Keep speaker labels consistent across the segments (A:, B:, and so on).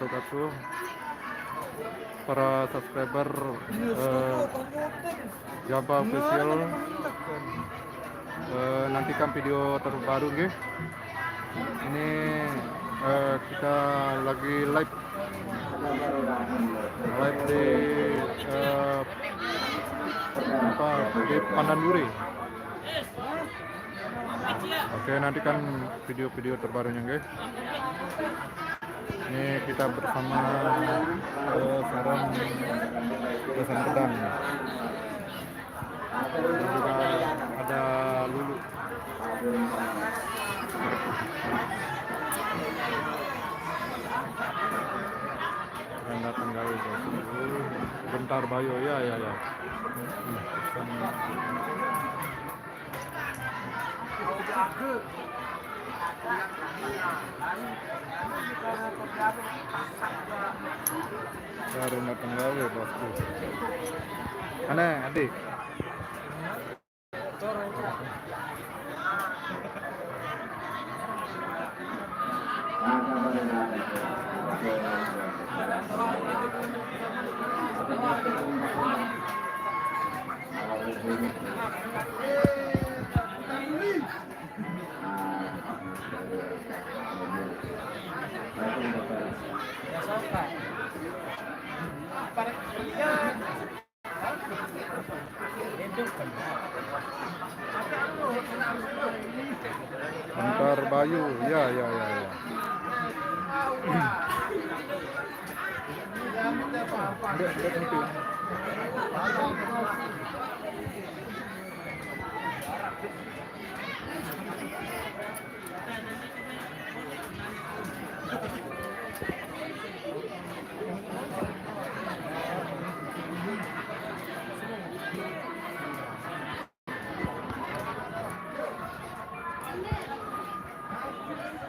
A: wabarakatuh. Para subscriber Jaba Official, nantikan video terbaru nggih. Ini kita lagi live di di Pandan-Duri. Oke, nantikan video-video terbarunya guys. Ini kita bersama Saran Besan Pedang. Dan juga ada Lulu. Yang datang guys. Bentar Bayo ya. Baru datang gawe bosku. Aneh adik. Bentar Bayu, ya.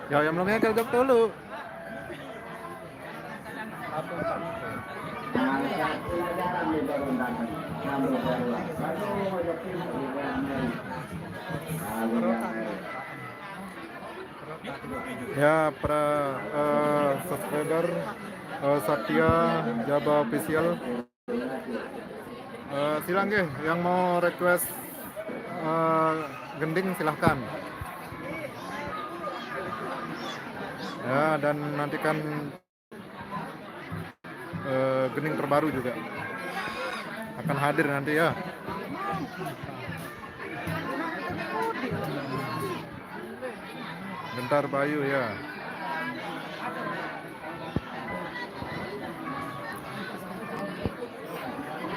A: Ya, yang belum nyekel jok dulu. Ya, para subscriber Satya Jaba Official, silang nggih yang mau request gending silahkan. Ya, dan nantikan gending terbaru juga akan hadir nanti ya. Bentar Bayu ya.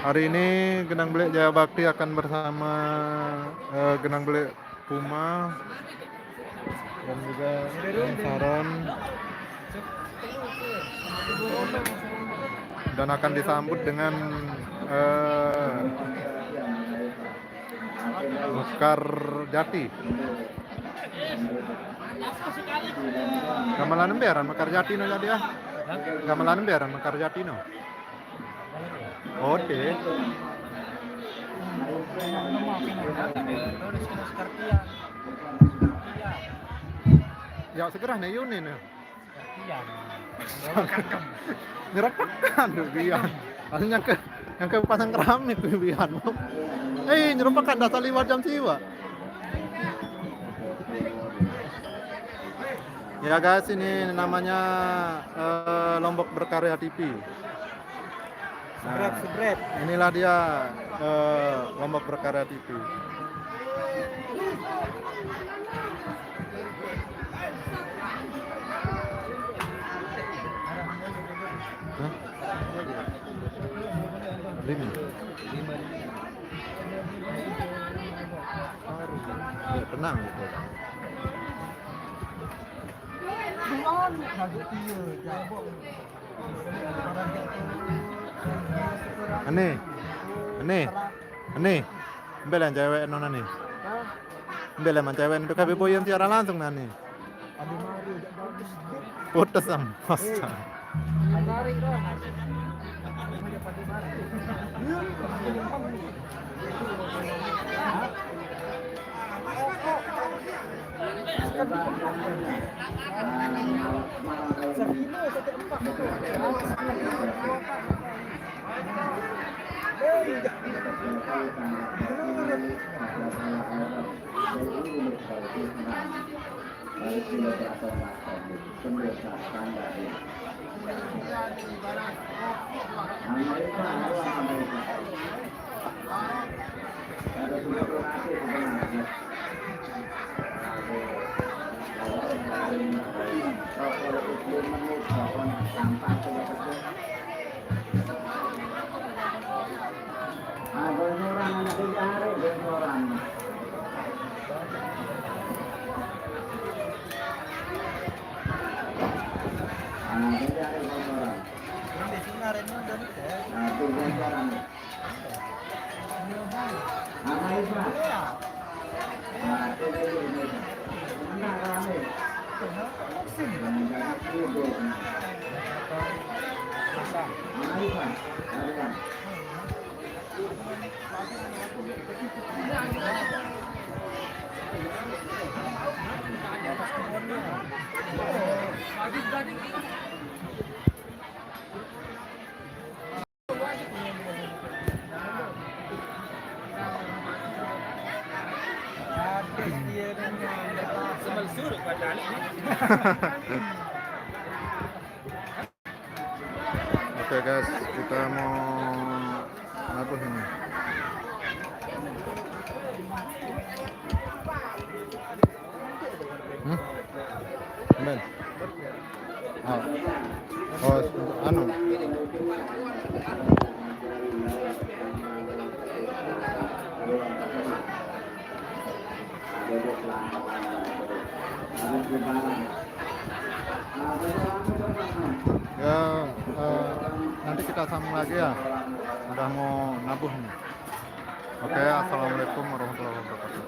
A: Hari ini Genang Belik Jaya Bakti akan bersama Genang Belik Puma dan juga Saran, dan akan disambut dengan Mekar Jati. Gamelan emberan Mekar Jati no jadi ya. Gamelan emberan Mekar Jati no. Oke. Ya segera nih Yuni nih. Nyerepakan tuh bian. Maksudnya yang ke pasang keramik tuh bian. Nyerepakan dasar 5 jam siwa. Ya guys, ini namanya Lombok Berkarya TV. Nah, inilah dia Lombok Berkarya TV. Lima. Ya, tenang gitu. Aneh. Ambil cewek nona nih. Ambil yang cewek itu kabeh boyan siaran langsung nani. Putus sam. Oke guys, kita mau nabuh ini. Ben. Oh, anu. Ya, nanti kita sambung lagi ya. Udah mau nabuh nih. Oke, assalamualaikum warahmatullahi wabarakatuh.